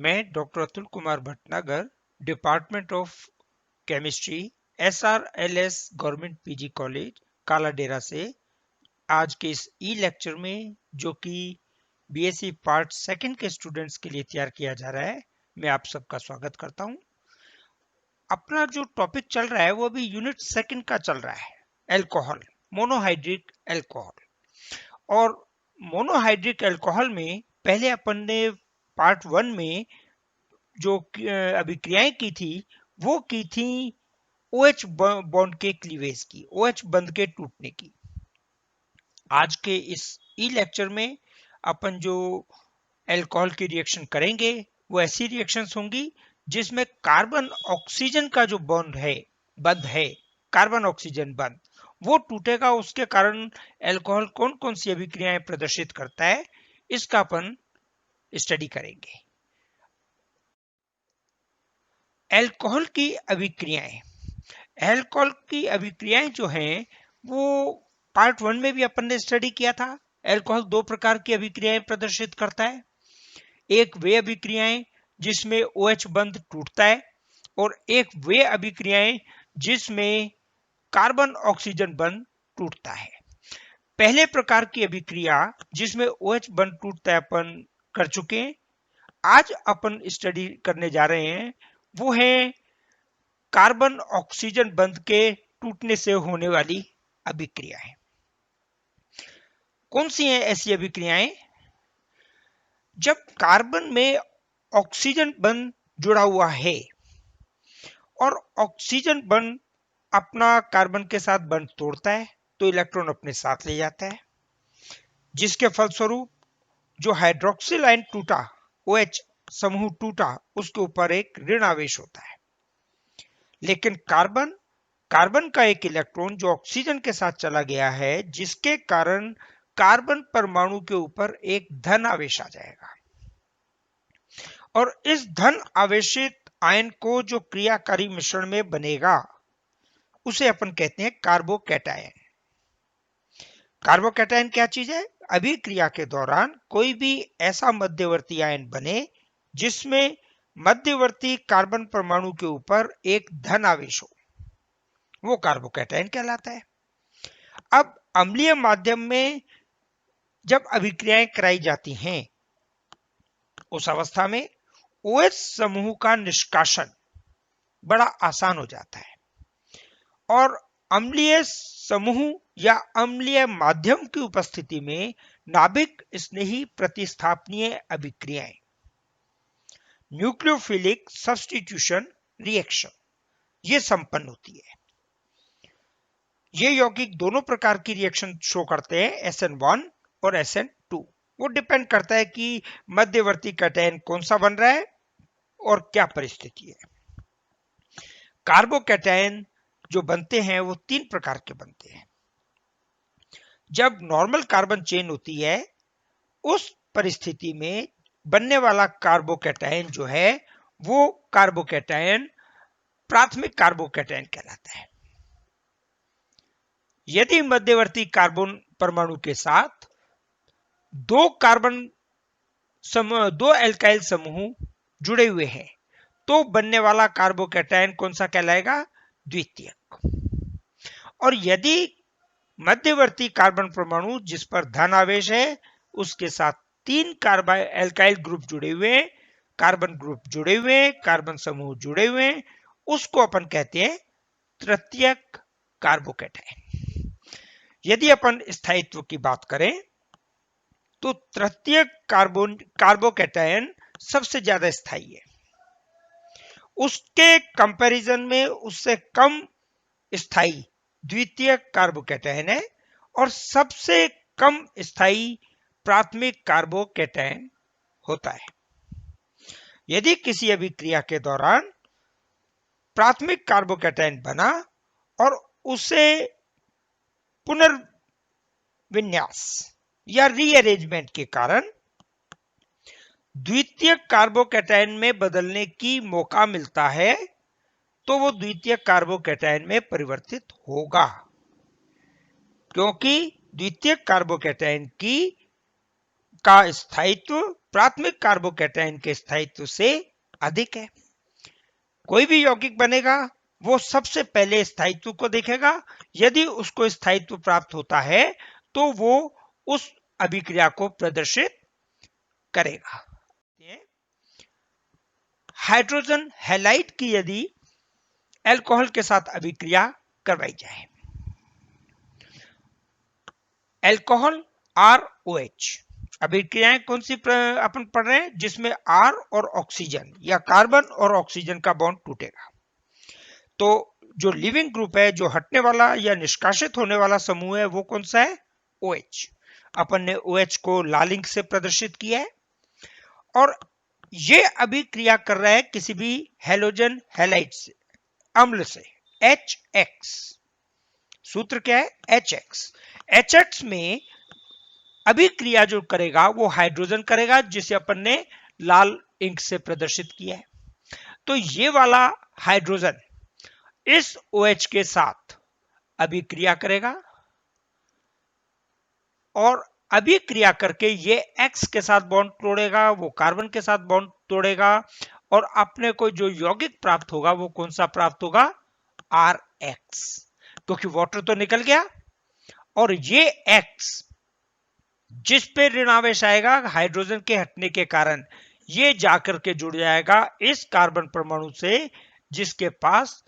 मैं doctor Atul Kumar Bhatnagar, department of chemistry, SRLS government PG college Kaladera से आज के इस ई लेक्चर में, जो कि बीएससी पार्ट सेकंड के स्टूडेंट्स के लिए तैयार किया जा रहा है, मैं आप सबका स्वागत करता हूं। अपना जो टॉपिक चल रहा है वो अभी यूनिट सेकंड का चल रहा है, एल्कोहल, मोनोहाइड्रिक एल्कोहल। और मोनोहाइड्रिक एल्कोहल में पहले अपन ने पार्ट वन में जो अभिक्रियाएं की थी वो की थी OH बॉन्ड के क्लीवेज की, OH बंध के टूटने की। आज के इस ई लेक्चर में अपन जो एल्कोहल की रिएक्शन करेंगे वो ऐसी रिएक्शंस होंगी जिसमें कार्बन ऑक्सीजन का जो बॉन्ड है, बंध है, कार्बन ऑक्सीजन बंध, वो टूटेगा। उसके कारण एल्कोहल कौन कौन सी अभिक्रियाएं प्रदर्शित करता है, इसका अपन स्टडी करेंगे। एल्कोहल की अभिक्रियाएं, एल्कोहल की अभिक्रियाएं जो हैं वो पार्ट वन में भी अपन ने स्टडी किया था। एल्कोहल दो प्रकार की अभिक्रियाएं प्रदर्शित करता है। एक वे अभिक्रियाएं जिसमें OH बंध टूटता है, और एक वे अभिक्रियाएं जिसमें कार्बन ऑक्सीजन बंध टूटता है। पहले प्रकार की अभिक्रिया जिसमें OH बंध टूटता है अपन कर चुके हैं। आज अपन स्टडी करने जा रहे हैं वो है कार्बन ऑक्सीजन बंध के टूटने से होने वाली अभिक्रियाएं। कौन सी हैं ऐसी अभिक्रियाएं? जब कार्बन में ऑक्सीजन बंध जुड़ा हुआ है और ऑक्सीजन बंध अपना कार्बन के साथ बंध तोड़ता है तो इलेक्ट्रॉन अपने साथ ले जाता है, जिसके फलस्वरूप जो हाइड्रोक्सिल आयन टूटा, OH समूह टूटा, उसके ऊपर एक ऋण आवेश होता है। लेकिन कार्बन का एक इलेक्ट्रॉन जो ऑक्सीजन के साथ चला गया है, जिसके कारण कार्बन परमाणु के ऊपर एक धन आवेश आ जाएगा, और इस धन आवेशित आयन को जो क्रियाकारी मिश्रण में बनेगा उसे अपन कहते हैं कार्बोकैटायन। कार्बोकैटायन क्या चीज है? अभिक्रिया के दौरान कोई भी ऐसा मध्यवर्ती आयन बने जिसमें मध्यवर्ती कार्बन परमाणु के ऊपर एक धन आवेश हो, वो कार्बोकैटायन कहलाता है। अब अम्लीय माध्यम में जब अभिक्रियाएं कराई जाती हैं, उस अवस्था में OH समूह का निष्कासन बड़ा आसान हो जाता है, और अम्लीय समूह या अम्लीय माध्यम की उपस्थिति में नाभिक स्नेही प्रतिस्थापनीय अभिक्रियाएं, न्यूक्लियोफिलिक सब्स्टिट्यूशन रिएक्शन, ये संपन्न होती है। ये यौगिक दोनों प्रकार की रिएक्शन शो करते हैं, SN1 और SN2। वो डिपेंड करता है कि मध्यवर्ती कैटायन कौन सा बन रहा है और क्या परिस्थिति है। कार्बोकैटायन जो बनते हैं वो तीन प्रकार के बनते हैं। जब नॉर्मल कार्बन चेन होती है, उस परिस्थिति में बनने वाला कार्बोकैटायन जो है वो कार्बोकैटायन प्राथमिक कार्बोकैटायन कहलाता है। यदि मध्यवर्ती कार्बन परमाणु के साथ दो एल्काइल समूह जुड़े हुए हैं तो बनने वाला कार्बोकैटायन कौन सा कहलाएगा? द्वितीयक। और यदि मध्यवर्ती कार्बन परमाणु जिस पर धन आवेश है उसके साथ तीन एल्काइल ग्रुप जुड़े हुए हैं, कार्बन ग्रुप जुड़े हुए हैं, कार्बन समूह जुड़े हुए हैं, उसको अपन कहते हैं तृतीयक कार्बोकैटायन। यदि अपन स्थायित्व की बात करें तो तृतीयक कार्बोकैटायन सबसे ज्यादा स्थायी है। उसके कंपैरिजन में उससे कम स्थायी द्वितीयक कार्बोकैटायन है, और सबसे कम स्थायी प्राथमिक कार्बोकैटायन होता है। यदि किसी अभिक्रिया के दौरान प्राथमिक कार्बोकैटायन बना और उसे पुनर्विन्यास या रीअरेंजमेंट के कारण द्वितीयक कार्बोकैटायन में बदलने की मौका मिलता है तो वो द्वितीयक कार्बोकैटायन में परिवर्तित होगा, क्योंकि द्वितीयक कार्बोकैटायन की का स्थायित्व प्राथमिक कार्बोकैटायन के स्थायित्व से अधिक है। कोई भी यौगिक बनेगा वो सबसे पहले स्थायित्व को देखेगा, यदि उसको स्थायित्व प्राप्त होता है तो वो उस अभिक्रिया को प्रदर्शित करेगा। हाइड्रोजन हैलाइड की यदि अल्कोहल के साथ अभिक्रिया करवाई जाए, अल्कोहल ROH, अभिक्रियाएं कौन सी अपन पढ़ रहे हैं जिसमें R और ऑक्सीजन या कार्बन और ऑक्सीजन का बॉन्ड टूटेगा। तो जो लिविंग ग्रुप है, जो हटने वाला या निष्कासित होने वाला समूह है, वो कौन सा है? OH। अपन ने OH को लाल इंक से प्रदर्शित किया है और ये अभिक्रिया कर रहा है किसी भी हैलोजन हैलाइड से, अम्ल से, HX। सूत्र क्या है? HX। HX में अभिक्रिया जो करेगा वो हाइड्रोजन करेगा, जिसे अपन ने लाल इंक से प्रदर्शित किया है। तो ये वाला हाइड्रोजन इस OH के साथ अभिक्रिया करेगा और अभिक्रिया करके ये X के साथ बॉन्ड तोड़ेगा, वो कार्बन के साथ बॉन्ड तोड़ेगा और अपने को जो यौगिक प्राप्त होगा वो कौन सा प्राप्त होगा? RX, क्योंकि वाटर तो निकल गया और ये X जिस पे ऋणावेश आएगा हाइड्रोजन के हटने के कारण, ये जाकर के जुड़ जाएगा इस कार्बन परमाणु से जिसके पास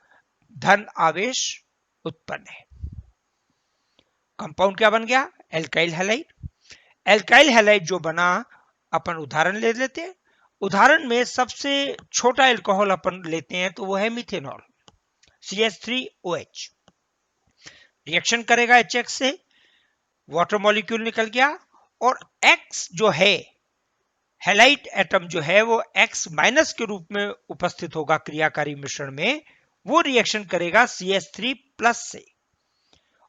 धन आवेश उत्पन्न है। कंपाउंड क्या बन गया? Alkyl halide. एल्काइल हैलाइड जो बना, अपन उदाहरण ले लेते हैं। उदाहरण में सबसे छोटा एल्कोहल अपन लेते हैं तो वो है मिथेनॉल, CH3OH। रिएक्शन करेगा HX से, वाटर मॉलिक्यूल निकल गया और X जो है हैलाइड एटम जो है वो X माइनस के रूप में उपस्थित होगा क्रियाकारी मिश्रण में। वो रिएक्शन करेगा CH3+ से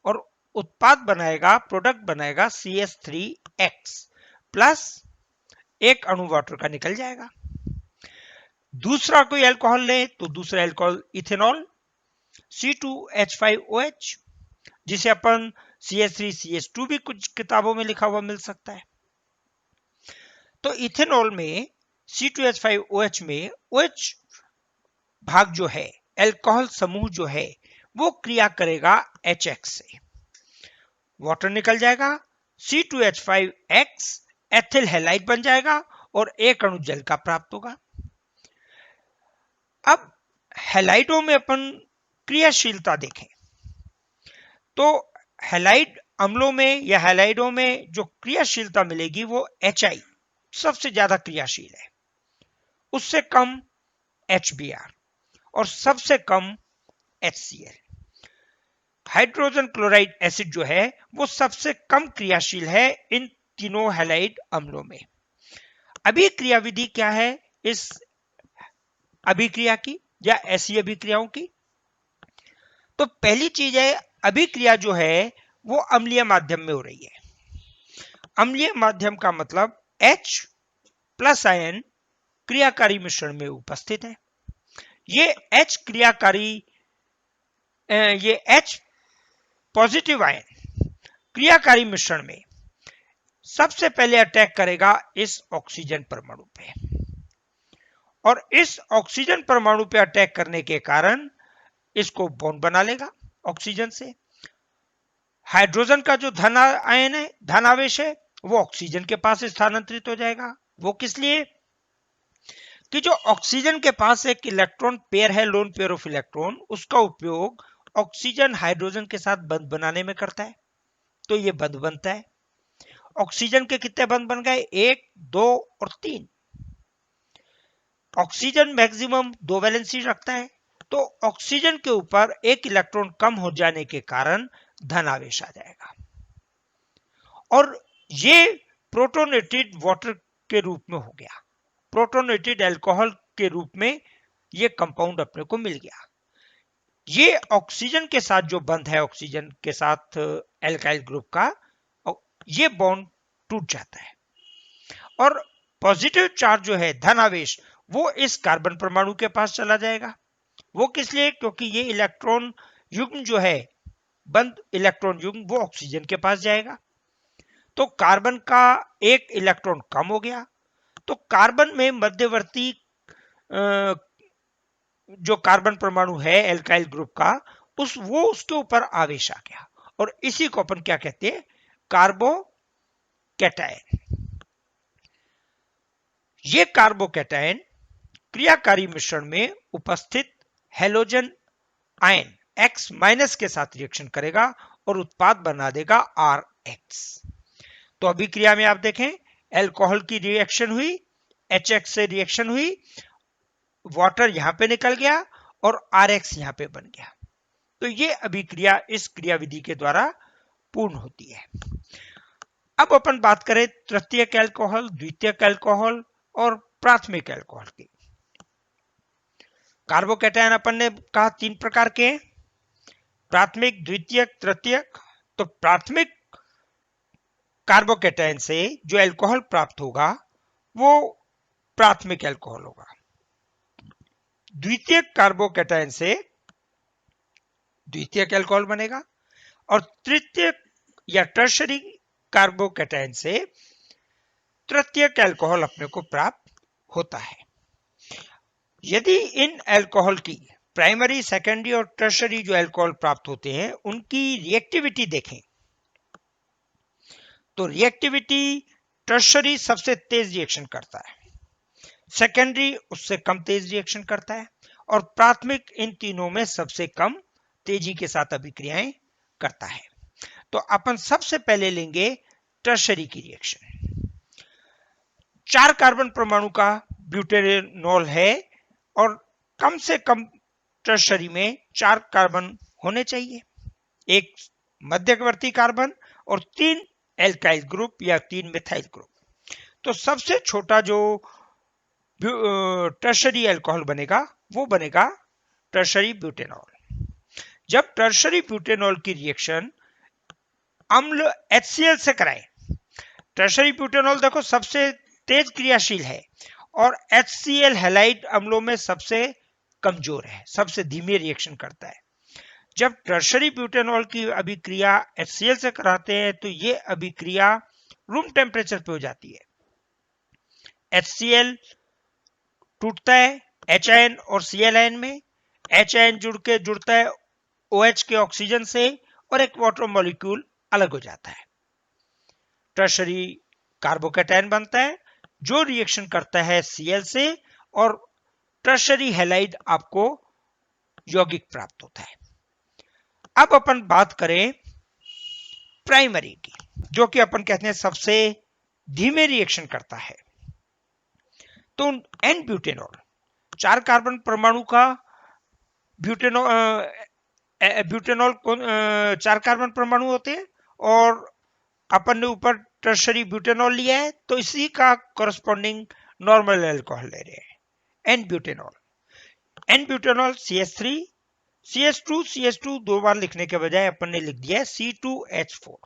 और उत्पाद बनाएगा, प्रोडक्ट बनाएगा CH3X प्लस एक अणु वाटर का निकल जाएगा। दूसरा कोई अल्कोहल ले तो दूसरा अल्कोहल इथेनॉल, C2H5OH, जिसे अपन CH3CH2 भी कुछ किताबों में लिखा हुआ मिल सकता है। तो इथेनॉल में C2H5OH में OH भाग जो है, अल्कोहल समूह जो है, वो क्रिया करेगा HX से, वाटर निकल जाएगा, C2H5X एथिल हैलाइड बन जाएगा और एक अणु जल का प्राप्त होगा। अब हैलाइडों में अपन क्रियाशीलता देखें तो हैलाइड अम्लों में या हैलाइडों में जो क्रियाशीलता मिलेगी वो HI सबसे ज्यादा क्रियाशील है, उससे कम HBr और सबसे कम HCl। हाइड्रोजन क्लोराइड एसिड जो है वो सबसे कम क्रियाशील है इन तीनों हैलाइड अम्लों में। अभिक्रिया विधि क्या है इस अभिक्रिया की या ऐसी अभिक्रियाओं की? तो पहली चीज है, अभिक्रिया जो है वो अम्लीय माध्यम में हो रही है। अम्लीय माध्यम का मतलब H+ आयन क्रियाकारी मिश्रण में उपस्थित है। ये H क्रियाकारी, ये H पॉजिटिव आयन क्रियाकारी मिश्रण में सबसे पहले अटैक करेगा इस ऑक्सीजन परमाणु पे और इस ऑक्सीजन परमाणु पे अटैक करने के कारण इसको बॉन्ड बना लेगा ऑक्सीजन से। हाइड्रोजन का जो धन आयन है, धन आवेश है, वो ऑक्सीजन के पास स्थानांतरित हो जाएगा। वो किस लिए? कि जो ऑक्सीजन के पास एक इलेक्ट्रॉन पेयर है, लोन पेयर ऑफ इलेक्ट्रॉन, उसका उपयोग ऑक्सीजन हाइड्रोजन के साथ बंध बनाने में करता है। तो ये बंध बनता है। ऑक्सीजन के कितने बंध बन गए? 1, 2 और 3। ऑक्सीजन मैक्सिमम 2 वैलेंसी रखता है, तो ऑक्सीजन के ऊपर एक इलेक्ट्रॉन कम हो जाने के कारण धन आवेश आ जाएगा और ये प्रोटोनेटेड वाटर के रूप में हो गया, प्रोटोनेटेड अल्कोहल के रूप में ये कंपाउंड अपने को मिल गया। ये ऑक्सीजन के साथ जो बंध है, ऑक्सीजन के साथ एल्काइल ग्रुप का, ये बॉन्ड टूट जाता है और पॉजिटिव चार्ज जो है, धन आवेश, वो इस कार्बन परमाणु के पास चला जाएगा। वो किस लिए? क्योंकि ये इलेक्ट्रॉन युग्म जो है, बंद इलेक्ट्रॉन युग्म, वो ऑक्सीजन के पास जाएगा। तो कार्बन का एक इलेक्ट्रॉन कम हो गया, तो कार्बन में मध्यवर्ती जो कार्बन परमाणु है एल्काइल ग्रुप का, उसके ऊपर आवेश आ गया, और इसी को अपन क्या कहते हैं, कार्बोकैटायन। ये कार्बोकैटायन क्रियाकारी मिश्रण में उपस्थित हैलोजन आयन X माइनस के साथ रिएक्शन करेगा और उत्पाद बना देगा RH। तो अभिक्रिया में आप देखें, अल्कोहल की रिएक्शन हुई, HX से रिएक्शन हुई, वाटर यहां पे निकल गया और RH यहां पे बन गया। तो ये अभिक्रिया इस क्रियाविधि के द्वारा पूर्ण होती है। अब अपन बात करें तृतीयक अल्कोहल, द्वितीयक अल्कोहल और प्राथमिक अल्कोहल की। कार्बोकैटायन अपन ने कहा 3 प्रकार के हैं, प्राथमिक, द्वितीयक, तृतीयक। तो प्राथमिक कार्बोकैटायन से जो अल्कोहल प्राप्त होगा वो प्राथमिक अल्कोहल होगा। द्वितीयक कार्बोकैटायन से द्वितीयक अल्कोहल बनेगा, और तृतीयक या टर्शरी कार्बोकैटायन से तृतीयक अल्कोहल अपने को प्राप्त होता है। यदि इन अल्कोहल की प्राइमरी, सेकेंडरी और टर्शरी जो अल्कोहल प्राप्त होते हैं उनकी रिएक्टिविटी देखें, तो रिएक्टिविटी टर्शरी सबसे तेज रिएक्शन करता है, सेकेंडरी उससे कम तेज रिएक्शन करता है, और प्राथमिक इन तीनों में सबसे कम तेजी के साथ अभिक्रियाएं करता है। तो अपन सबसे पहले लेंगे टर्शरी की रिएक्शन। 4 कार्बन परमाणु का ब्यूटेनॉल है, और कम से कम टर्शरी में 4 कार्बन होने चाहिए, एक मध्यवर्ती कार्बन और 3 एल्काइल ग्रुप या 3 मिथाइल ग्रुप। तो सबसे छोटा जो टर्शरी अल्कोहल बनेगा वो बनेगा टर्शरी ब्यूटेनॉल। जब टर्शरी ब्यूटेनॉल की रिएक्शन अम्ल HCl से कराएं, टर्शरी ब्यूटेनॉल देखो सबसे तेज क्रियाशील है और HCl हैलाइड अम्लों में सबसे कमजोर है, सबसे धीमे रिएक्शन करता है। जब टर्शरी ब्यूटेनॉल की अभिक्रिया HCl से कराते हैं तो ये अभिक्रिया रूम टेम्परेचर पे हो जाती है। HCl टूटता है H आयन और Cl आयन में, H आयन जुड़ता है OH के ऑक्सीजन से और एक वाटर मॉलिक्यूल अलग हो जाता है, टर्शरी कार्बोकैटायन बनता है जो रिएक्शन करता है Cl से, और टर्शरी हैलाइड आपको यौगिक प्राप्त होता है। अब अपन बात करें प्राइमरी की, जो कि अपन कहते हैं सबसे धीमे रिएक्शन करता है। तो एन ब्यूटेनॉल, 4 कार्बन परमाणु का ब्यूटेनॉल 4 कार्बन परमाणु होते हैं, और अपन ने ऊपर टर्शरी ब्यूटेनॉल लिया है तो इसी का कॉरस्पॉन्डिंग नॉर्मल अल्कोहल ले रहे हैं, N butanol. N butanol CH3 CH2 दो बार लिखने के बजाय अपन ने लिख दिया है C2H4,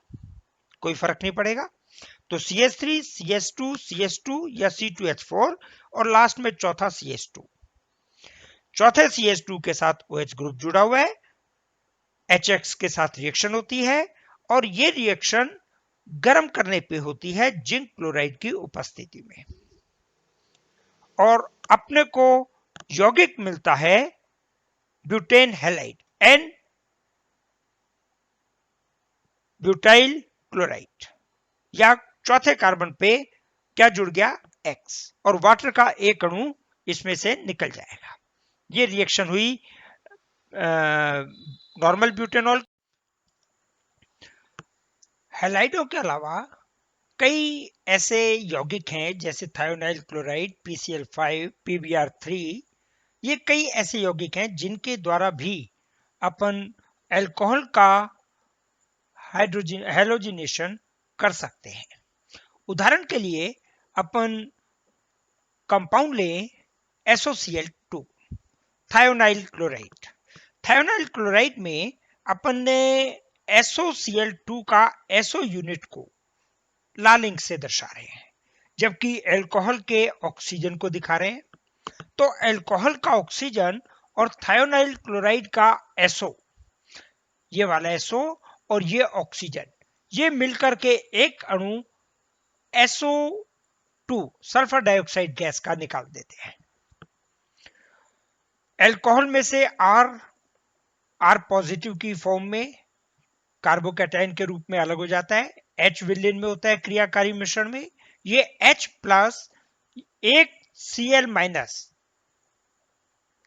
कोई फर्क नहीं पड़ेगा। तो CH3 CH2 या C2H4, और लास्ट में चौथा CH2। चौथे CH2 के साथ OH ग्रुप जुड़ा हुआ है, HX के साथ रिएक्शन होती है, और ये रिएक्शन गर्म करने पे होती है जिंक क्लोराइड की उपस्थिति में, और अपने को यौगिक मिलता है butane halide, n butyl chloride. या चौथे कार्बन पे क्या जुड़ गया, X, और वाटर का एक अणु इसमें से निकल जाएगा। ये रिएक्शन हुई नॉर्मल ब्यूटेनॉल। हैलाइडों के अलावा कई ऐसे यौगिक हैं जैसे थायोनाइल क्लोराइड, PCl5, PBr3। ये कई ऐसे यौगिक हैं जिनके द्वारा भी अपन अल्कोहल का हैलोजिनेशन कर सकते हैं। उदाहरण के लिए अपन कंपाउंड लें SOCl2, thionyl chloride. Thionyl chloride में अपन ने SOCl2 का SO यूनिट को लाल इंक से दर्शा रहे हैं, जबकि अल्कोहल के ऑक्सीजन को दिखा रहे हैं। तो अल्कोहल का ऑक्सीजन और थायोनाइल क्लोराइड का SO, ये वाला SO और ये ऑक्सीजन, ये मिलकर के एक अणु SO2 सल्फर डाइऑक्साइड गैस का निकाल देते हैं। अल्कोहल में से R पॉजिटिव की फॉर्म में कार्बोकैटायन के रूप में अलग हो जाता है, H विलेन में होता है क्रियाकारी मिश्रण में, ये H प्लस एक Cl माइनस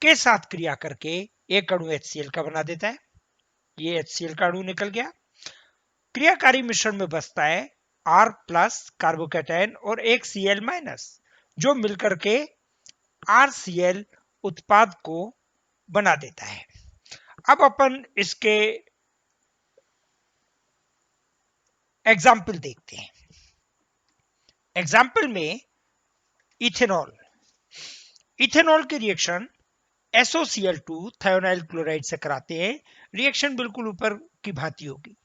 के साथ क्रिया करके एक अणु HCl का बना देता है। ये HCl का अणु निकल गया। क्रियाकारी मिश्रण में बचता है R प्लस कार्बोकैटायन और एक Cl माइनस, जो मिलकर के RCl उत्पाद को बना देता है। अब अपन इसके एग्जाम्पल देखते हैं। एग्जाम्पल में इथेनॉल की रिएक्शन SOCl2 थायोनाइल क्लोराइड से कराते हैं। रिएक्शन बिल्कुल ऊपर की भांति होगी।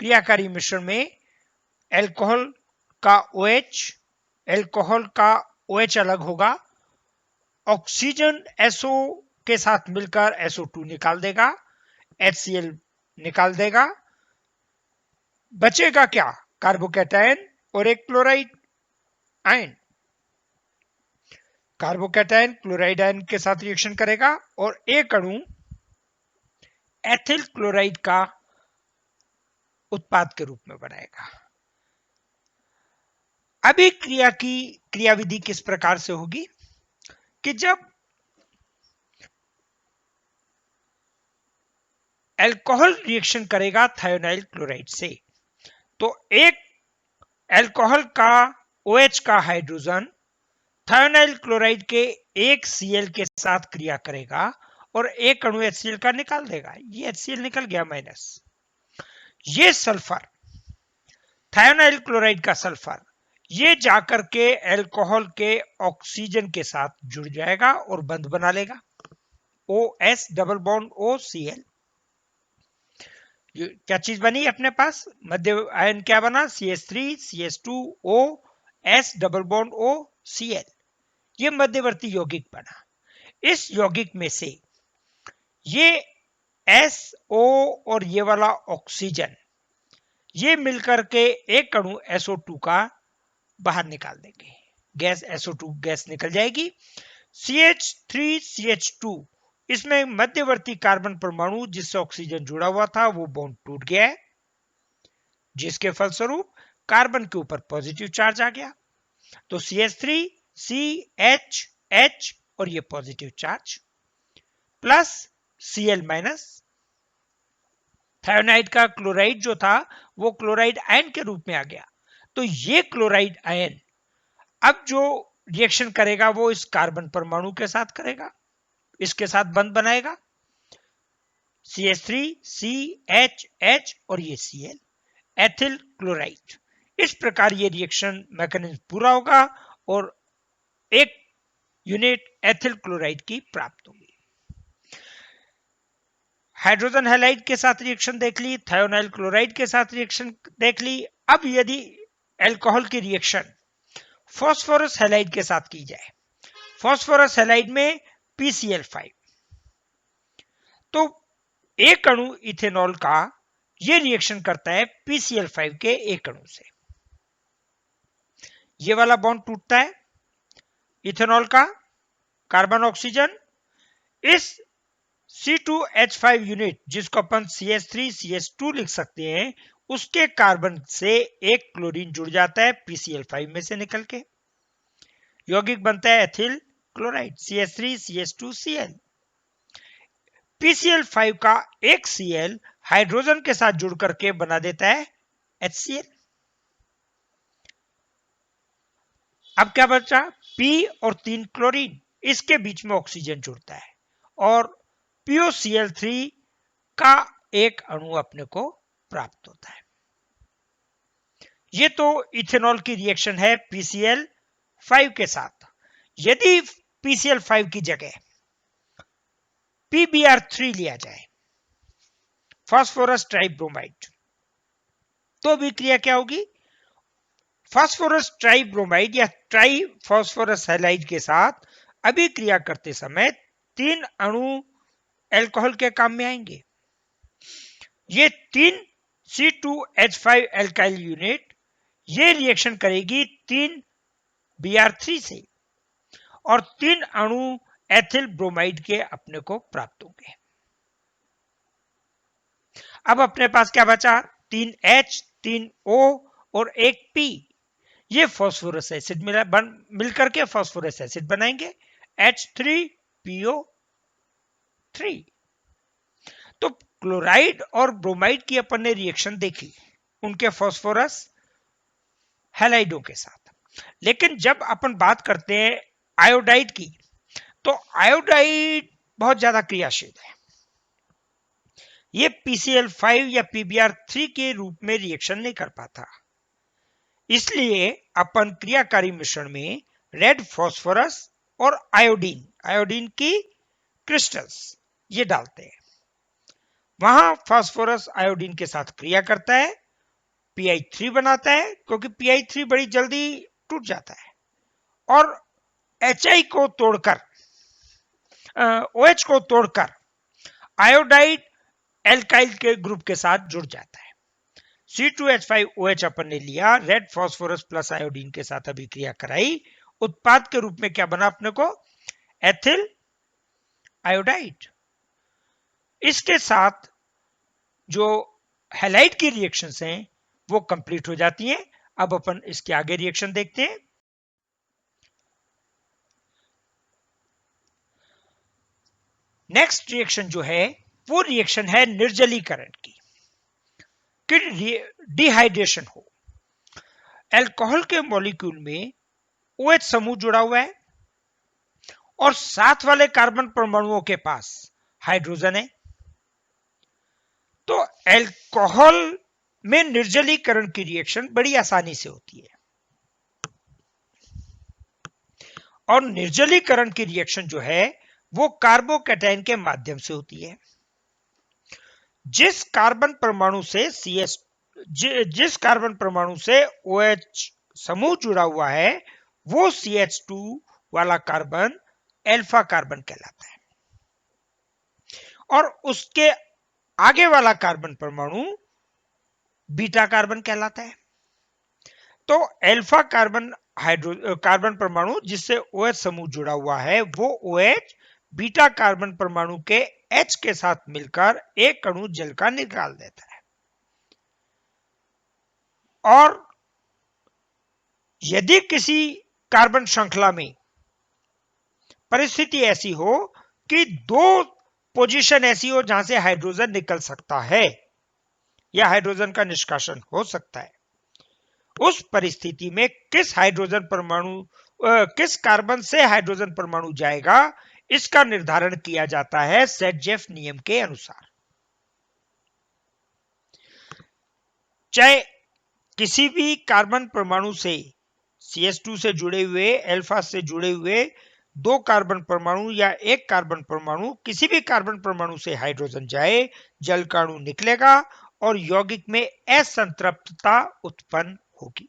क्रियाकारी मिश्रण में अल्कोहल का OH अलग होगा, ऑक्सीजन SO के साथ मिलकर SO2 निकाल देगा, HCl निकाल देगा, बचेगा क्या? कार्बोकैटायन और एक chloride ion. Carbocation chloride ion के साथ रिएक्शन करेगा और एक अणु एथिल क्लोराइड का उत्पाद के रूप में बनाएगा। अभी क्रिया की क्रियाविधि किस प्रकार से होगी कि जब अल्कोहल रिएक्शन करेगा थायोनाइल क्लोराइड से, तो एक अल्कोहल का OH का हाइड्रोजन थायोनाइल क्लोराइड के एक Cl के साथ क्रिया करेगा और एक अणु HCl का निकाल देगा। ये HCl निकल गया माइनस। ये सल्फर, थायोनाइल क्लोराइड का सल्फर, ये जाकर के अल्कोहल के ऑक्सीजन के साथ जुड़ जाएगा और बंध बना लेगा, OS डबल बॉन्ड OCl। क्या चीज बनी अपने पास? मध्य आयन क्या बना? CH3 CH2O S double bond OCl। ये मध्यवर्ती यौगिक बना। इस यौगिक में से ये SO और ये वाला ऑक्सीजन, ये मिलकर के एक अणु SO2 का बाहर निकाल देंगे। गैस SO2 गैस निकल जाएगी। CH3 CH2, इसमें मध्यवर्ती कार्बन परमाणु जिससे ऑक्सीजन जुड़ा हुआ था वो बॉन्ड टूट गया है, जिसके फलस्वरूप कार्बन के ऊपर पॉजिटिव चार्ज आ गया। तो CH3 CH और ये positive charge plus Cl minus, थायोनाइड का क्लोराइड जो था वो क्लोराइड आयन के रूप में आ गया। तो ये क्लोराइड आयन अब जो रिएक्शन करेगा वो इस कार्बन परमाणु के साथ करेगा, इसके साथ बंध बनाएगा, CH3 CH और ये Cl, एथिल क्लोराइड। इस प्रकार ये रिएक्शन मैकेनिज्म पूरा होगा और एक यूनिट एथिल क्लोराइड की प्राप्त होगी। हाइड्रोजन हैलाइड के साथ रिएक्शन देख ली, थायोनाइल क्लोराइड के साथ रिएक्शन देख ली। अब यदि अल्कोहल की रिएक्शन फास्फोरस हैलाइड के साथ की जाए, फास्फोरस हैलाइड में PCl5, तो एक अणु इथेनॉल का ये रिएक्शन करता है PCl5 के एक अणु से। ये वाला बॉन्ड टूटता है इथेनॉल का, कार्बन ऑक्सीजन, इस C2H5 यूनिट जिसको अपन CH3 CH2 लिख सकते हैं, उसके कार्बन से एक क्लोरीन जुड़ जाता है PCl5 में से निकल के, यौगिक बनता है ethyl chloride CH3 CH2 Cl। PCl5 का एक Cl हाइड्रोजन के साथ जुड़ करके बना देता है HCl। अब क्या बचा? P और 3 क्लोरीन, इसके बीच में ऑक्सीजन जुड़ता है और POCl3 का एक अणु अपने को प्राप्त होता है। ये तो इथेनॉल की रिएक्शन है PCl5 के साथ। यदि PCl5 की जगह PBr3 लिया जाए, फास्फोरस ट्राइब्रोमाइड, तो भी क्रिया क्या होगी? फास्फोरस ट्राइब्रोमाइड या ट्राई फास्फोरस हैलाइड के साथ अभिक्रिया करते समय 3 अणु अल्कोहल के काम में आएंगे। ये 3 C2H5 एल्काइल यूनिट ये रिएक्शन करेगी 3 Br3 से और 3 अणु एथिल ब्रोमाइड के अपने को प्राप्त होंगे। अब अपने पास क्या बचा? 3H, 3O और एक P। ये फास्फोरस एसिड मिलकर के फास्फोरस एसिड बनाएंगे H3PO3। तो क्लोराइड और ब्रोमाइड की अपन ने रिएक्शन देखी उनके फास्फोरस हैलाइडों के साथ। लेकिन जब अपन बात करते हैं आयोडाइड की, तो आयोडाइड बहुत ज्यादा क्रियाशील है। ये PCl5 या PBr3 के रूप में रिएक्शन नहीं कर पाता, इसलिए अपन क्रियाकारी मिश्रण में रेड फास्फोरस और आयोडीन की क्रिस्टल्स ये डालते हैं। वहां फास्फोरस आयोडीन के साथ क्रिया करता है, Pi3 बनाता है, क्योंकि Pi3 बड़ी जल्दी टूट जाता है और HI को तोड़कर OH को तोड़कर आयोडाइड एल्काइल के ग्रुप के साथ जुड़ जाता है। C2H5OH अपन ने लिया, रेड फास्फोरस प्लस आयोडीन के साथ अभिक्रिया कराई, उत्पाद के रूप में क्या बना अपने को? Ethyl iodide. इसके साथ जो हैलाइड की रिएक्शंस हैं वो कंप्लीट हो जाती हैं। अब अपन इसके आगे रिएक्शन देखते हैं। नेक्स्ट रिएक्शन जो है वो रिएक्शन है निर्जलीकरण की, कि डिहाइड्रेशन हो। अल्कोहल के मॉलिक्यूल में OH समूह जुड़ा हुआ है और साथ वाले कार्बन परमाणुओं के पास हाइड्रोजन है। तो अल्कोहल में निर्जलीकरण की रिएक्शन बड़ी आसानी से होती है और निर्जलीकरण की रिएक्शन जो है वो कार्बोकैटायन के माध्यम से होती है। जिस कार्बन परमाणु से OH समूह जुड़ा हुआ है वो CH2 वाला कार्बन अल्फा कार्बन कहलाता है और उसके आगे वाला कार्बन परमाणु बीटा कार्बन कहलाता है। तो अल्फा कार्बन परमाणु जिससे OH समूह जुड़ा हुआ है वो OH बीटा कार्बन परमाणु के H के साथ मिलकर एक अणु जल का निकाल देता है। और यदि किसी कार्बन श्रृंखला में परिस्थिति ऐसी हो कि 2 पोजीशन ऐसी हो जहां से हाइड्रोजन निकल सकता है या हाइड्रोजन का निष्कासन हो सकता है, उस परिस्थिति में किस कार्बन से हाइड्रोजन परमाणु जाएगा इसका निर्धारण किया जाता है सेट-जेफ नियम के अनुसार। चाहे किसी भी कार्बन परमाणु से CH2 से जुड़े हुए, अल्फा से जुड़े हुए 2 कार्बन परमाणु या एक कार्बन परमाणु, किसी भी कार्बन परमाणु से हाइड्रोजन जाए, जल का अणु निकलेगा और यौगिक में असंतृप्तता उत्पन्न होगी।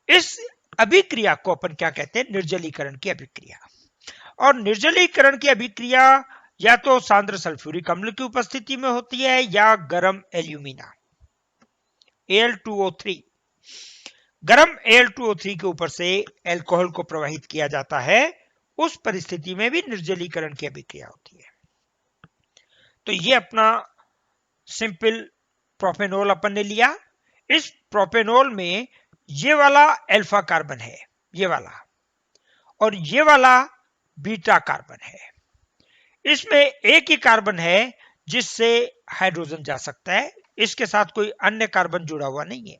इस अभिक्रिया को अपन क्या कहते हैं? निर्जलीकरण की अभिक्रिया। और निर्जलीकरण की अभिक्रिया या तो सांद्र सल्फ्यूरिक अम्ल की उपस्थिति में होती है या गर्म एल्यूमिना Al2O3। गर्म Al2O3 के ऊपर से अल्कोहल को प्रवाहित किया जाता है, उस परिस्थिति में भी निर्जलीकरण की अभिक्रिया होती है। तो ये अपना सिंपल प्रोपेनॉल अपन ने लिया। इस प्रोपेनॉल में ये वाला अल्फा कार्बन है, ये वाला, और ये वाला बीटा कार्बन है। इसमें एक ही कार्बन है जिससे हाइड्रोजन जा सकता है, इसके साथ कोई अन्य कार्बन जुड़ा हुआ नहीं है।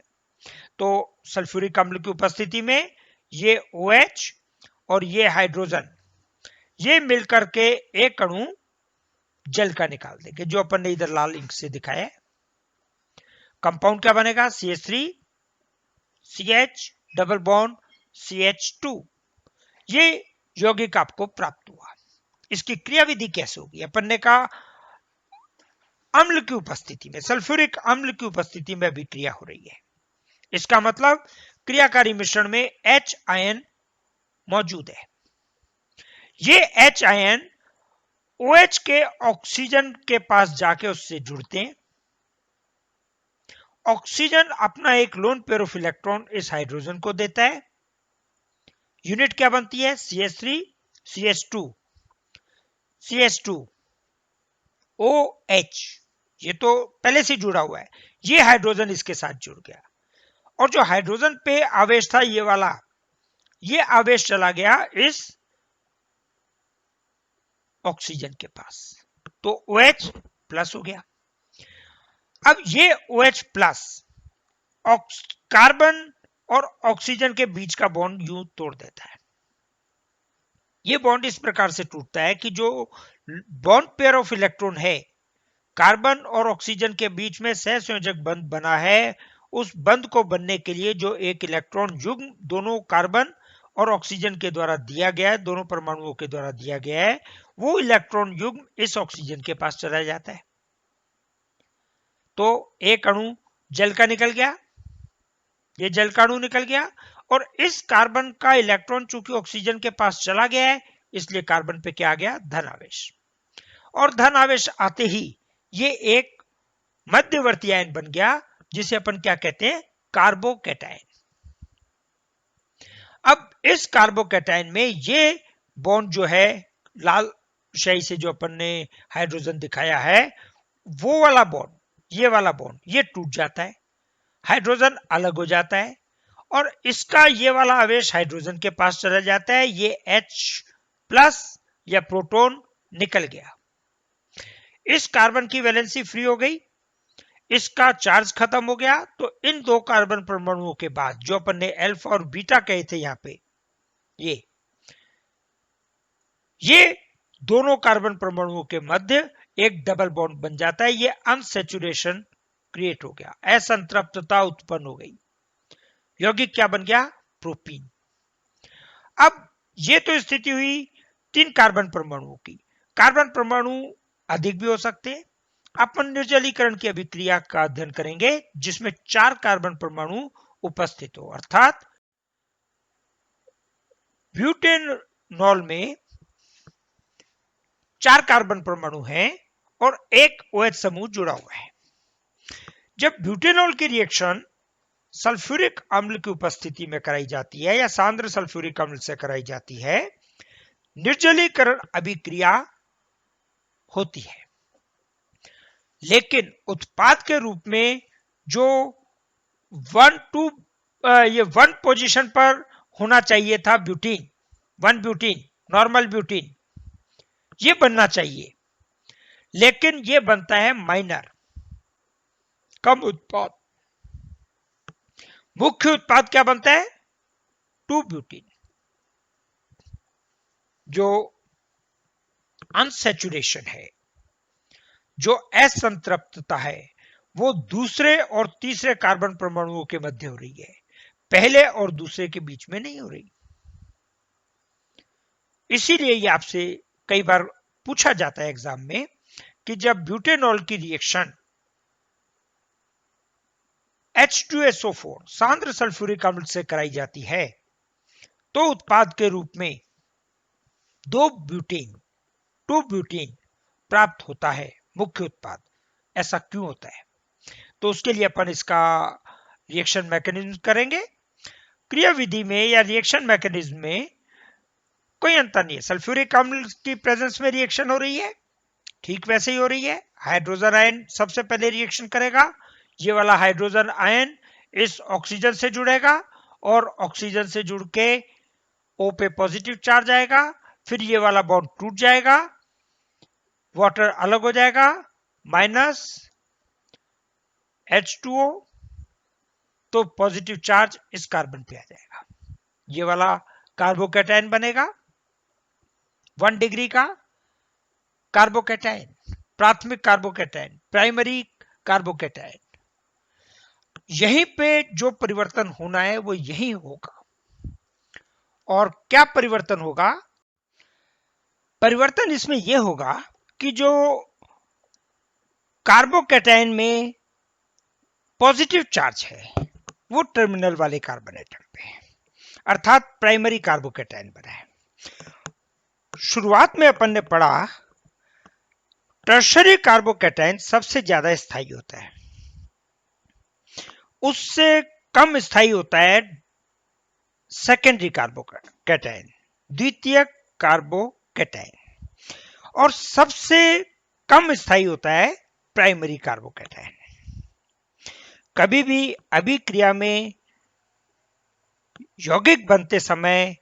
तो सल्फ्यूरिक अम्ल की उपस्थिति में ये OH और ये हाइड्रोजन ये मिलकर के एक अणु जल का निकाल देंगे, जो अपन ने इधर लाल इंक से दिखाया है। कंपाउंड क्या बनेगा? CH3 CH double bond CH2। ये यौगिक आपको प्राप्त हुआ। इसकी क्रियाविधि कैसे होगी? अपन ने कहा अम्ल की उपस्थिति में, सल्फ्यूरिक अम्ल की उपस्थिति में अभिक्रिया हो रही है। इसका मतलब क्रियाकारी मिश्रण में H आयन मौजूद है। ये H आयन OH के ऑक्सीजन के पास जाके उससे जुड़ते हैं ऑक्सीजन अपना एक लोन पेयर ऑफ इलेक्ट्रॉन इस हाइड्रोजन को देता है। यूनिट क्या बनती है? CH3 CH2 CH2 OH। ये तो पहले से जुड़ा हुआ है, ये हाइड्रोजन इसके साथ जुड़ गया और जो हाइड्रोजन पे आवेश था ये वाला, ये आवेश चला गया इस ऑक्सीजन के पास, तो OH प्लस हो गया। अब ये OH प्लस कार्बन और ऑक्सीजन के बीच का बॉन्ड यूं तोड़ देता है। ये बॉन्ड इस प्रकार से टूटता है कि जो बॉन्ड पेयर ऑफ इलेक्ट्रॉन है कार्बन और ऑक्सीजन के बीच में सहसंयोजक बंध बना है, उस बंध को बनने के लिए जो एक इलेक्ट्रॉन युग्म दोनों कार्बन और ऑक्सीजन के द्वारा दिया गया है, दोनों परमाणुओं के द्वारा दिया गया है, वो इलेक्ट्रॉन युग्म इस ऑक्सीजन के पास चला जाता है। तो एक अणु जल का निकल गया, ये जल का अणु निकल गया और इस कार्बन का इलेक्ट्रॉन चूंकि ऑक्सीजन के पास चला गया है, इसलिए कार्बन पे क्या आ गया? धन आवेश। और धन आवेश आते ही ये एक मध्यवर्ती आयन बन गया जिसे अपन क्या कहते हैं? कार्बोकैटायन। अब इस कार्बोकैटायन में ये बॉन्ड जो है लाल शाही से जो अपन ने हाइड्रोजन दिखाया है, वो वाला बॉन्ड, ये वाला बॉन्ड ये टूट जाता है, हाइड्रोजन अलग हो जाता है और इसका ये वाला आवेश हाइड्रोजन के पास चला जाता है, ये H प्लस या प्रोटॉन निकल गया। इस कार्बन की वैलेंसी फ्री हो गई, इसका चार्ज खत्म हो गया, तो इन दो कार्बन परमाणुओं के बाद जो अपन ने अल्फा और बीटा कहे थे यहां पे, ये दोनों कार्बन परमाणुओं के मध्य एक डबल बॉन्ड बन जाता है, ये अनसैचुरेशन क्रिएट हो गया, असंतृप्तता उत्पन्न हो गई, यौगिक क्या बन गया? प्रोपीन। अब ये तो स्थिति हुई 3 कार्बन परमाणुओं की। कार्बन परमाणु अधिक भी हो सकते हैं। अपन निर्जलीकरण की अभिक्रिया का अध्ययन करेंगे जिसमें 4 कार्बन परमाणु उपस्थित हो, अर्थात ब्यूटेनॉल में 4 कार्बन परमाणु हैं और एक OH समूह जुड़ा हुआ है। जब ब्यूटेनॉल की रिएक्शन सल्फ्यूरिक अम्ल की उपस्थिति में कराई जाती है या सांद्र सल्फ्यूरिक अम्ल से कराई जाती है, निर्जलीकरण अभिक्रिया होती है, लेकिन उत्पाद के रूप में जो 1 पोजीशन पर होना चाहिए था ब्यूटीन, 1 ब्यूटीन, नॉर्मल ब्यूटीन, ये बनना चाहिए, लेकिन ये बनता है माइनर, कम उत्पाद। मुख्य उत्पाद क्या बनता है? 2 ब्यूटीन, जो अनसैचुरेशन है, जो असंतृप्तता है, वो दूसरे और तीसरे कार्बन परमाणुओं के मध्य हो रही है, पहले और दूसरे के बीच में नहीं हो रही। इसीलिए ये आपसे कई बार पूछा जाता है एग्जाम में कि जब ब्यूटेनॉल की रिएक्शन H2SO4 सांद्र सल्फ्यूरिक अम्ल से कराई जाती है तो उत्पाद के रूप में 2 ब्यूटीन प्राप्त होता है, मुख्य उत्पाद। ऐसा क्यों होता है? तो उसके लिए अपन इसका रिएक्शन मैकेनिज्म करेंगे। क्रियाविधि में या रिएक्शन मैकेनिज्म में कोई अंतर नहीं है, सल्फ्यूरिक अम्ल की प्रेजेंस में रिएक्शन हो रही है, ठीक वैसे ही हो रही है। हाइड्रोजन आयन सबसे पहले रिएक्शन करेगा, ये वाला हाइड्रोजन आयन इस ऑक्सीजन से जुड़ेगा और ऑक्सीजन से जुड़ के O पे पॉजिटिव चार्ज आएगा, फिर ये वाला बॉन्ड टूट जाएगा, वाटर अलग हो जाएगा, माइनस H2O, तो पॉजिटिव चार्ज इस कार्बन पे आ जाएगा, ये वाला कार्बोकैटायन बनेगा, 1 डिग्री का कार्बोकैटायन, प्राथमिक कार्बोकैटायन, प्राइमरी कार्बोकैटायन। यहीं पे जो परिवर्तन होना है वो यही होगा। और क्या परिवर्तन होगा? परिवर्तन इसमें यह होगा कि जो कार्बोकैटायन में पॉजिटिव चार्ज है वो टर्मिनल वाले कार्बन एटम पे है, अर्थात प्राइमरी कार्बोकैटायन बना है। शुरुआत में अपन ने पढ़ा टर्शरी कार्बोकैटायन सबसे ज्यादा स्थायी होता है, उससे कम स्थायी होता है सेकेंडरी कार्बोकैटायन, द्वितीयक कार्बोकैटायन, और सबसे कम स्थायी होता है प्राइमरी कार्बोकैटायन। कभी भी अभिक्रिया में यौगिक बनते समय,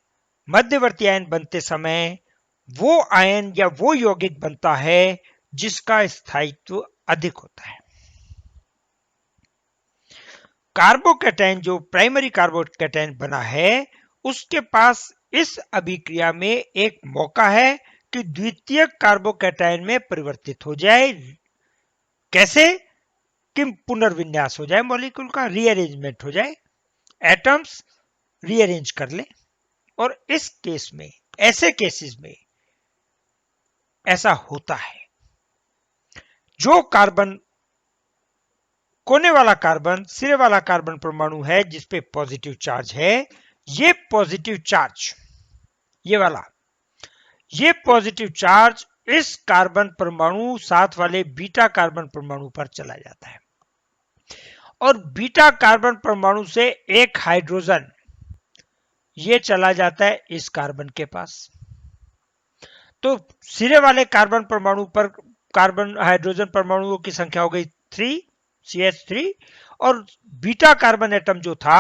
मध्यवर्ती आयन बनते समय वो आयन या वो यौगिक बनता है जिसका स्थायित्व अधिक होता है। कार्बोकैटायन जो प्राइमरी कार्बोकैटायन बना है उसके पास इस अभिक्रिया में एक मौका है कि द्वितीयक कार्बोकैटायन में परिवर्तित हो जाए। कैसे? कि पुनर्विन्यास हो जाए, मॉलिक्यूल का रीअरेंजमेंट हो जाए, एटम्स रीअरेंज कर ले। और इस केस में, ऐसे केसेस में ऐसा होता है। जो कार्बन, कोने वाला कार्बन, सिरे वाला कार्बन परमाणु है जिसपे पॉजिटिव चार्ज है, ये पॉजिटिव चार्ज, ये वाला, ये पॉजिटिव चार्ज इस कार्बन परमाणु साथ वाले बीटा कार्बन परमाणु पर चला जाता है और बीटा कार्बन परमाणु से एक हाइड्रोजन ये चला जाता है इस कार्बन के पास। तो सिरे वाले कार्बन परमाणु पर कार्बन हाइड्रोजन परमाणुओं की संख्या हो गई 3 CH3 और बीटा कार्बन एटम जो था,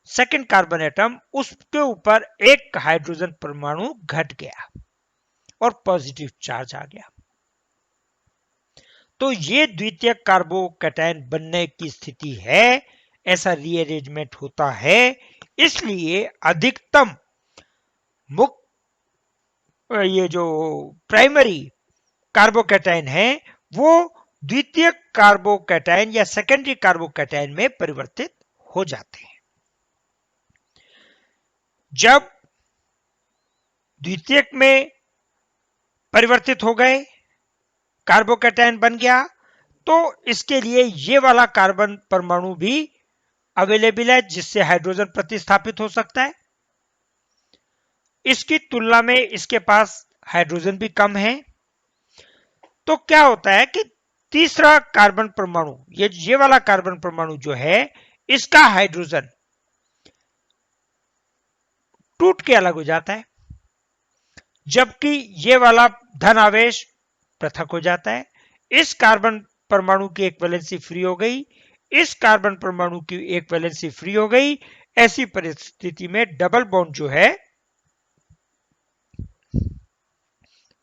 सेकंड कार्बन एटम, उसके ऊपर एक हाइड्रोजन परमाणु घट गया और पॉजिटिव चार्ज आ गया। तो ये द्वितीयक कार्बोकैटायन बनने की स्थिति है, ऐसा रीअरेंजमेंट होता है। इसलिए अधिकतम ये जो प्राइमरी कार्बोकैटायन है वो द्वितीयक कार्बोकैटायन या सेकेंडरी कार्बोकैटायन में परिवर्तित हो जाते हैं। जब द्वितीयक में परिवर्तित हो गए, कार्बोकैटायन बन गया, तो इसके लिए ये वाला कार्बन परमाणु भी अवेलेबल है जिससे हाइड्रोजन प्रतिस्थापित हो सकता है। इसकी तुलना में इसके पास हाइड्रोजन भी कम है। तो क्या होता है कि तीसरा कार्बन परमाणु, ये वाला कार्बन परमाणु जो है, इसका हाइड्रोजन टूट के अलग हो जाता है, जबकि ये वाला धन आवेश पृथक हो जाता है। इस कार्बन परमाणु की एक वैलेंसी फ्री हो गई, इस कार्बन परमाणु की एक वैलेंसी फ्री हो गई। ऐसी परिस्थिति में डबल बॉन्ड जो है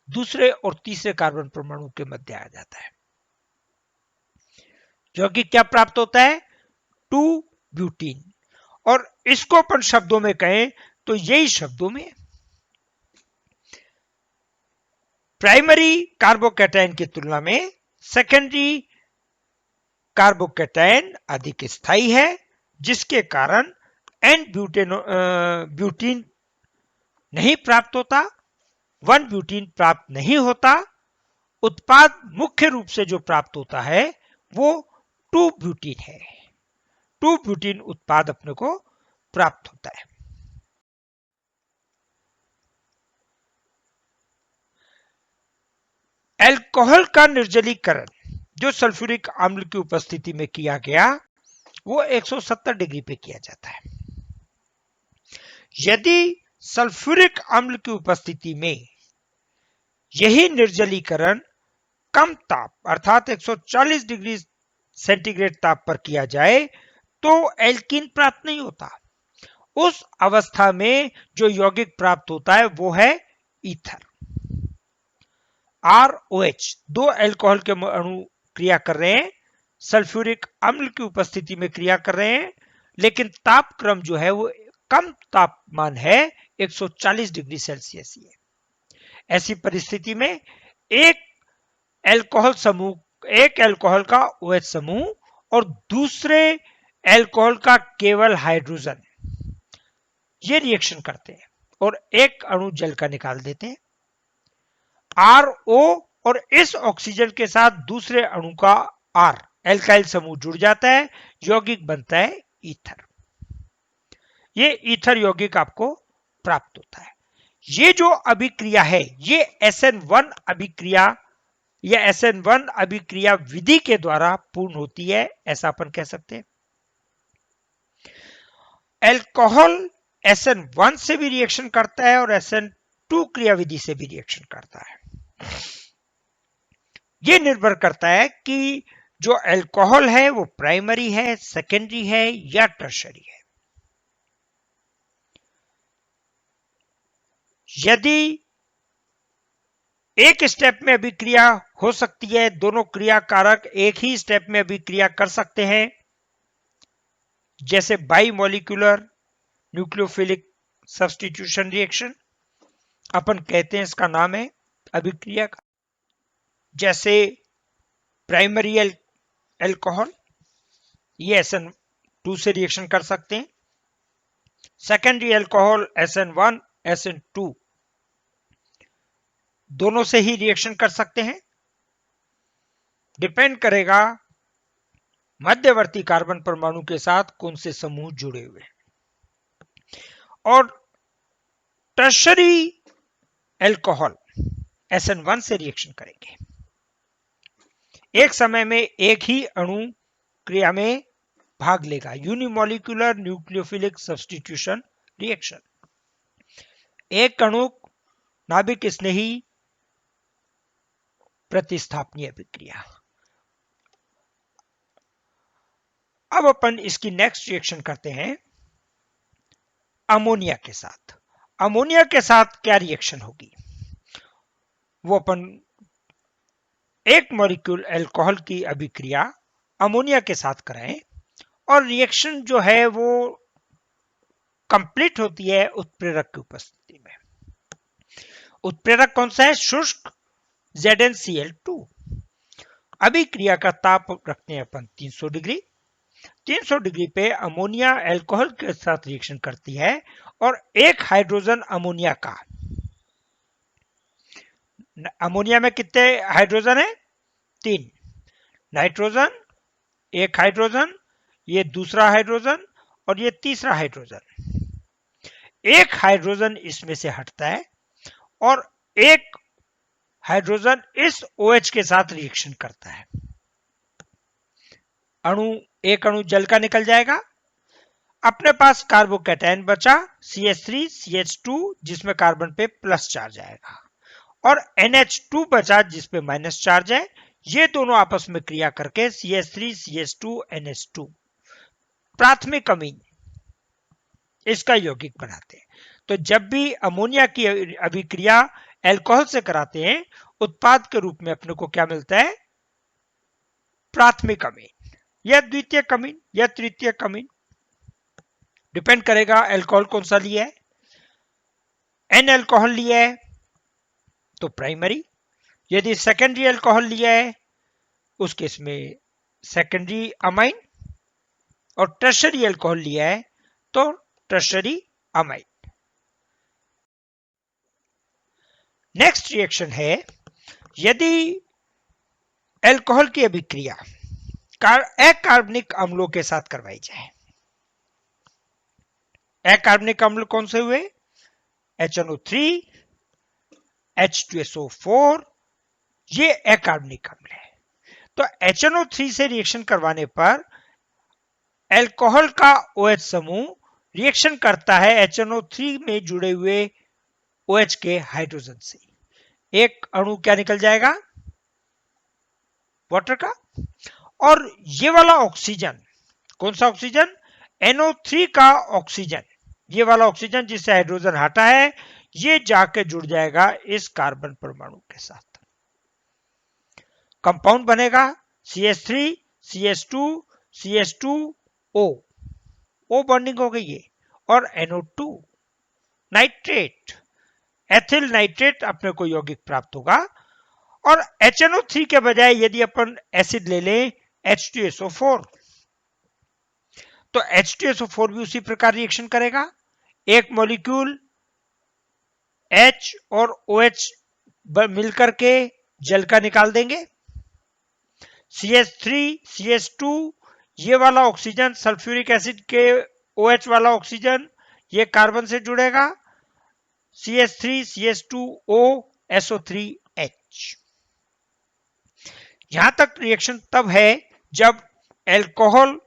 दूसरे और तीसरे कार्बन परमाणु के मध्य आ जाता है, जो कि क्या प्राप्त होता है? 2 ब्यूटीन। और इसको अपन शब्दों में कहें तो यही शब्दों में प्राइमरी कार्बोकैटायन की तुलना में सेकेंडरी कार्बोकैटायन अधिक स्थायी है, जिसके कारण एन ब्यूटीन नहीं प्राप्त होता, 1 ब्यूटीन प्राप्त नहीं होता। उत्पाद मुख्य रूप से जो प्राप्त होता है वो 2 ब्यूटीन है। 2 ब्यूटीन उत्पाद अपने को प्राप्त होता है। अल्कोहल का निर्जलीकरण जो सल्फ्यूरिक अम्ल की उपस्थिति में किया गया वो 170 डिग्री पे किया जाता है। यदि सल्फ्यूरिक अम्ल की उपस्थिति में यही निर्जलीकरण कम ताप अर्थात 140 डिग्री सेंटीग्रेड ताप पर किया जाए तो एल्कीन प्राप्त नहीं होता। उस अवस्था में जो यौगिक प्राप्त होता है वो है ईथर। ROH, 2 अल्कोहल के अणु क्रिया कर रहे हैं, सल्फ्यूरिक अम्ल की उपस्थिति में क्रिया कर रहे हैं, लेकिन तापक्रम जो है वो कम तापमान है, 140 डिग्री सेल्सियस ही है। ऐसी परिस्थिति में एक अल्कोहल समूह, एक अल्कोहल का OH समूह और दूसरे अल्कोहल का केवल हाइड्रोजन, ये रिएक्शन करते हैं और एक अणु जल का निकाल देते हैं। RO और इस ऑक्सीजन के साथ दूसरे अणु का R एल्काइल समूह जुड़ जाता है, यौगिक बनता है ईथर। ये ईथर यौगिक आपको प्राप्त होता है। ये जो अभिक्रिया है ये SN1 अभिक्रिया या SN1 अभिक्रिया विधि के द्वारा पूर्ण होती है, ऐसा अपन कह सकते हैं। एल्कोहल SN1 से भी रिएक्शन करता है और SN2 क्रियाविधि से भी रिएक्शन करता है। यह निर्भर करता है कि जो एल्कोहल है वो प्राइमरी है, सेकेंडरी है या टर्शरी है। यदि एक स्टेप में अभिक्रिया हो सकती है, दोनों क्रिया कारक एक ही स्टेप में अभिक्रिया कर सकते हैं, जैसे बाइमोलिकुलर न्यूक्लियोफिलिक सब्स्टिट्यूशन रिएक्शन अपन कहते हैं, इसका नाम है अभिक्रिया का। जैसे प्राइमरी एल्कोहल ये SN2 से रिएक्शन कर सकते हैं, सेकेंडरी एल्कोहल SN1 SN2 दोनों से ही रिएक्शन कर सकते हैं। डिपेंड करेगा मध्यवर्ती कार्बन परमाणु के साथ कौन से समूह जुड़े हुए हैं। और टर्शरी एल्कोहल SN1 से रिएक्शन करेंगे। एक समय में एक ही अणु क्रिया में भाग लेगा, यूनिमोलिकुलर न्यूक्लियोफिलिक सब्स्टिट्यूशन रिएक्शन। एक अणु नाभिक स्नेही प्रतिस्थापनीय अभिक्रिया। अब अपन इसकी नेक्स्ट रिएक्शन करते हैं अमोनिया के साथ। अमोनिया के साथ क्या रिएक्शन होगी वो अपन एक मॉलिक्यूल अल्कोहल की अभिक्रिया अमोनिया के साथ कराएं और रिएक्शन जो है वो कंप्लीट होती है उत्प्रेरक की उपस्थिति में। उत्प्रेरक कौन सा है? शुष्क ZnCl2। अभिक्रिया का ताप रखते हैं अपन 300 डिग्री। 300 डिग्री पे अमोनिया अल्कोहल के साथ रिएक्शन करती है और एक हाइड्रोजन अमोनिया का, अमोनिया में कितने हाइड्रोजन है? 3। नाइट्रोजन, एक हाइड्रोजन, ये दूसरा हाइड्रोजन और ये तीसरा हाइड्रोजन। एक हाइड्रोजन इसमें से हटता है और एक हाइड्रोजन इस OH के साथ रिएक्शन करता है। एक अणु जल का निकल जाएगा। अपने पास कार्बोकैटायन बचा CH3 CH2 जिसमें कार्बन पे प्लस चार्ज आएगा और NH2 बचा जिसपे माइनस चार्ज है। ये दोनों आपस में क्रिया करके CH3 CH2 NH2 प्राथमिक अमीन इसका यौगिक बनाते हैं। तो जब भी अमोनिया की अभिक्रिया अल्कोहल से कराते हैं, उत्पाद के रूप में अपने को क्या मिलता है? प्राथमिक अमीन या द्वितीयक अमीन या तृतीयक अमीन, डिपेंड करेगा अल्कोहल कौन सा लिया है। N अल्कोहल लिया है तो प्राइमरी, यदि सेकेंडरी अल्कोहल लिया है उस केस में सेकेंडरी अमाइन, और टर्शरी अल्कोहल लिया है तो टर्शरी अमाइन। नेक्स्ट रिएक्शन है यदि अल्कोहल की अभिक्रिया अकार्बनिक अम्लों के साथ करवाई जाए। अकार्बनिक अम्ल कौन से हुए? HNO3 H2SO4, ये अकार्बनिक अम्ल है। तो HNO3 से रिएक्शन करवाने पर अल्कोहल का OH समूह रिएक्शन करता है HNO3 में जुड़े हुए OH के हाइड्रोजन से। एक अणु क्या निकल जाएगा? वाटर का। और ये वाला ऑक्सीजन, कौन सा ऑक्सीजन? NO3 का ऑक्सीजन, ये वाला ऑक्सीजन जिससे हाइड्रोजन हटा है, ये जाके जुड़ जाएगा इस कार्बन परमाणु के साथ। कंपाउंड बनेगा CH3 CH2 CH2O, O bonding हो गई है, और NO2 नाइट्रेट, एथिल नाइट्रेट अपने को यौगिक प्राप्त होगा। और HNO3 के बजाय यदि अपन एसिड ले लें H2SO4, तो H2SO4 भी उसी प्रकार रिएक्शन करेगा। एक मॉलिक्यूल H और OH मिलकर के जल का निकाल देंगे। CH3 CH2, ये वाला ऑक्सीजन सल्फ्यूरिक एसिड के OH वाला ऑक्सीजन ये कार्बन से जुड़ेगा, CH3 CH2O SO3H। यहां तक रिएक्शन तब है जब अल्कोहल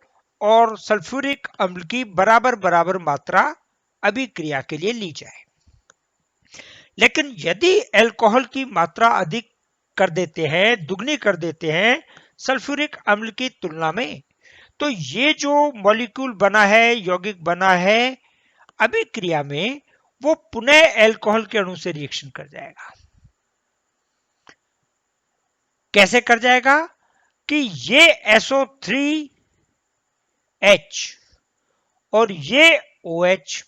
और सल्फ्यूरिक अम्ल की बराबर बराबर मात्रा अभिक्रिया के लिए ली जाए। लेकिन यदि अल्कोहल की मात्रा अधिक कर देते हैं, दुगनी कर देते हैं सल्फ्यूरिक अम्ल की तुलना में, तो ये जो मॉलिक्यूल बना है, यौगिक बना है, अभिक्रिया में वो पुनः अल्कोहल के अणु से रिएक्शन कर जाएगा। कैसे कर जाएगा कि ये SO3H और ये OH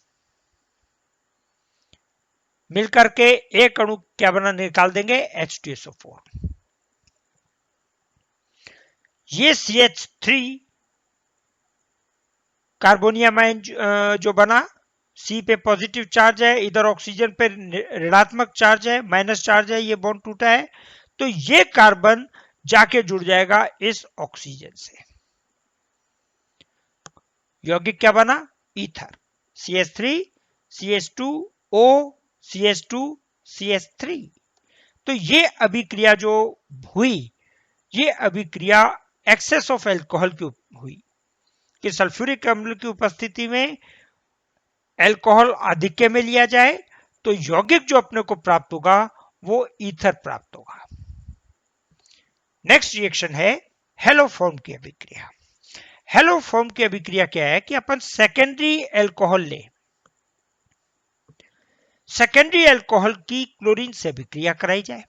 मिलकर के एक अणु क्या बना निकाल देंगे, H2SO4। ये CH3 कार्बोनियम आयन जो बना, C पे पॉजिटिव चार्ज है, इधर ऑक्सीजन पे ऋणात्मक चार्ज है, माइनस चार्ज है, ये बॉन्ड टूटा है, तो ये कार्बन जाके जुड़ जाएगा इस ऑक्सीजन से। यौगिक क्या बना, ether, CH3 CH2O CH2 CH3। तो ये अभिक्रिया जो हुई, ये अभिक्रिया एक्सेस ऑफ अल्कोहल की हुई कि सल्फ्यूरिक अम्ल की उपस्थिति में अल्कोहल आधिक्य में लिया जाए तो यौगिक जो अपने को प्राप्त होगा वो ईथर प्राप्त होगा। नेक्स्ट रिएक्शन है हेलोफॉर्म की अभिक्रिया। हेलोफॉर्म की अभिक्रिया क्या है कि अपन सेकेंडरी अल्कोहल ले, सेकेंडरी अल्कोहल की क्लोरीन से अभिक्रिया कराई जाए,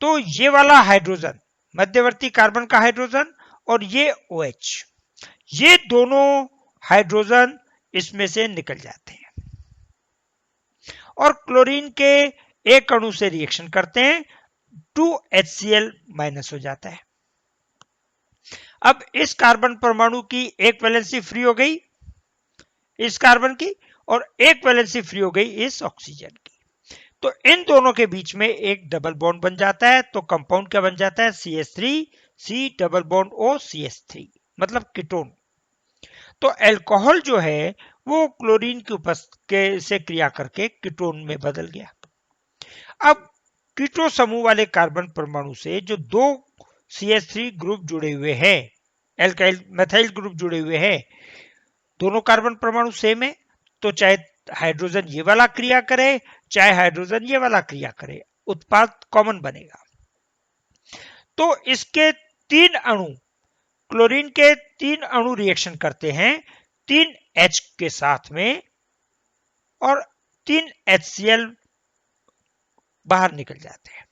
तो ये वाला हाइड्रोजन, मध्यवर्ती कार्बन का हाइड्रोजन और ये OH, ये दोनों हाइड्रोजन इसमें से निकल जाते हैं और क्लोरीन के एक अणु से रिएक्शन करते हैं, 2HCl माइनस हो जाता है। अब इस कार्बन परमाणु की एक वैलेंसी फ्री हो गई इस कार्बन की और एक वैलेंसी फ्री हो गई इस ऑक्सीजन की, तो इन दोनों के बीच में एक डबल बॉन्ड बन जाता है। तो कंपाउंड क्या बन जाता है, CH3 C double bond O CH3, मतलब कीटोन। तो अल्कोहल जो है वो क्लोरीन की उपस्थिति से क्रिया करके कीटोन में बदल गया। अब कीटो समूह वाले कार्बन परमाणु से जो दो CH3 ग्रुप जुड़े हुए हैं, एल्काइल मेथाइल ग्रुप जुड़े हुए हैं, दोनों कार्बन परमाणु सेम है, तो चाहे हाइड्रोजन ये वाला क्रिया करे चाहे हाइड्रोजन ये वाला क्रिया करे, उत्पाद कॉमन बनेगा। तो इसके तीन अणु, क्लोरीन के तीन अणु रिएक्शन करते हैं 3H के साथ में और 3HCl बाहर निकल जाते हैं।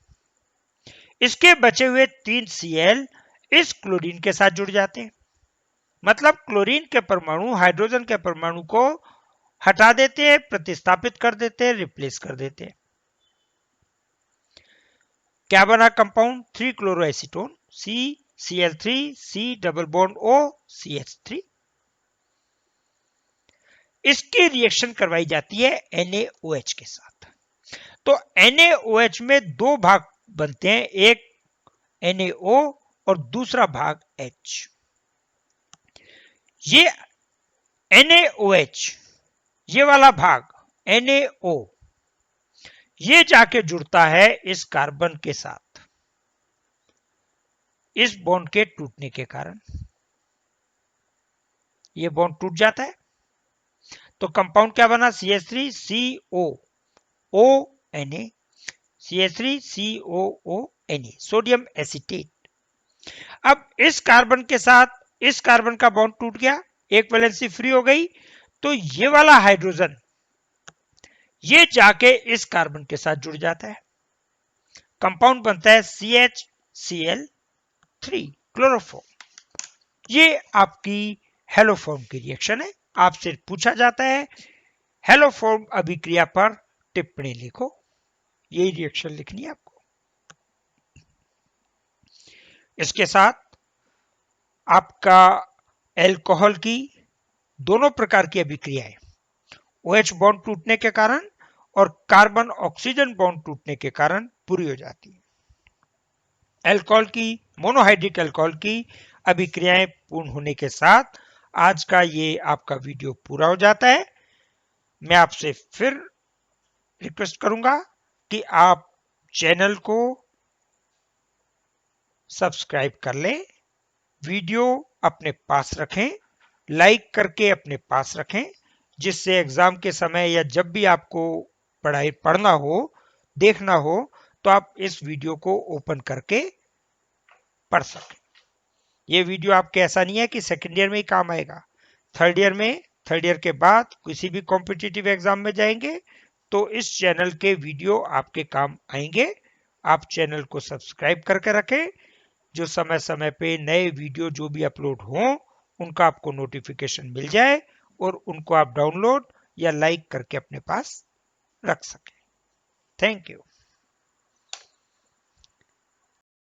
इसके बचे हुए 3Cl इस क्लोरीन के साथ जुड़ जाते हैं, मतलब क्लोरीन के परमाणु हाइड्रोजन के परमाणु को हटा देते हैं, प्रतिस्थापित कर देते हैं, रिप्लेस कर देते हैं। क्या बना compound, 3 क्लोरोएसीटोन CCl3 C double bond O CH3। इसकी रिएक्शन करवाई जाती है NaOH के साथ। तो NaOH में दो भाग बनते हैं, एक NaO और दूसरा भाग H। ये NaOH, ये वाला भाग NaO, ये जाके जुड़ता है इस कार्बन के साथ, इस बॉन्ड के टूटने के कारण ये बॉन्ड टूट जाता है। तो कंपाउंड क्या बना, CH3 COO Na, CH3 COO Na, sodium acetate. अब इस कार्बन के साथ इस कार्बन का बॉन्ड टूट गया, एक वैलेंसी फ्री हो गई, तो ये वाला हाइड्रोजन ये जाके इस कार्बन के साथ जुड़ जाता है, कंपाउंड बनता है CHCl3 क्लोरोफॉर्म। ये आपकी हेलोफॉर्म की रिएक्शन है। आपसे पूछा जाता है हेलोफॉर्म अभिक्रिया पर टिप्पणी लिखो, यही रिएक्शन लिखनी है आपको। इसके साथ आपका अल्कोहल की दोनों प्रकार की अभिक्रियाएं, OH बॉन्ड टूटने के कारण और कार्बन ऑक्सीजन बॉन्ड टूटने के कारण पूरी हो जाती है। अल्कोहल की, मोनोहाइड्रिक अल्कोहल की अभिक्रियाएं पूर्ण होने के साथ आज का ये आपका वीडियो पूरा हो जाता है। मैं आपसे फिर रिक्वेस्ट करूंगा कि आप चैनल को सब्सक्राइब कर लें, वीडियो अपने पास रखें, लाइक करके अपने पास रखें, जिससे एग्जाम के समय या जब भी आपको पढ़ना हो, देखना हो, तो आप इस वीडियो को ओपन करके पढ़ सकें। ये वीडियो आपके ऐसा नहीं है कि सेकेंड ईयर में ही काम आएगा, थर्ड ईयर के बाद किसी भी कॉम्पिटिटिव एग्जाम में जाएंगे तो इस चैनल के वीडियो आपके काम आएंगे। आप चैनल को सब्सक्राइब करके रखें, जो समय समय पे नए वीडियो जो भी अपलोड हों उनका आपको नोटिफिकेशन मिल जाए और उनको आप डाउनलोड या लाइक करके अपने पास रख सकें। Thank you.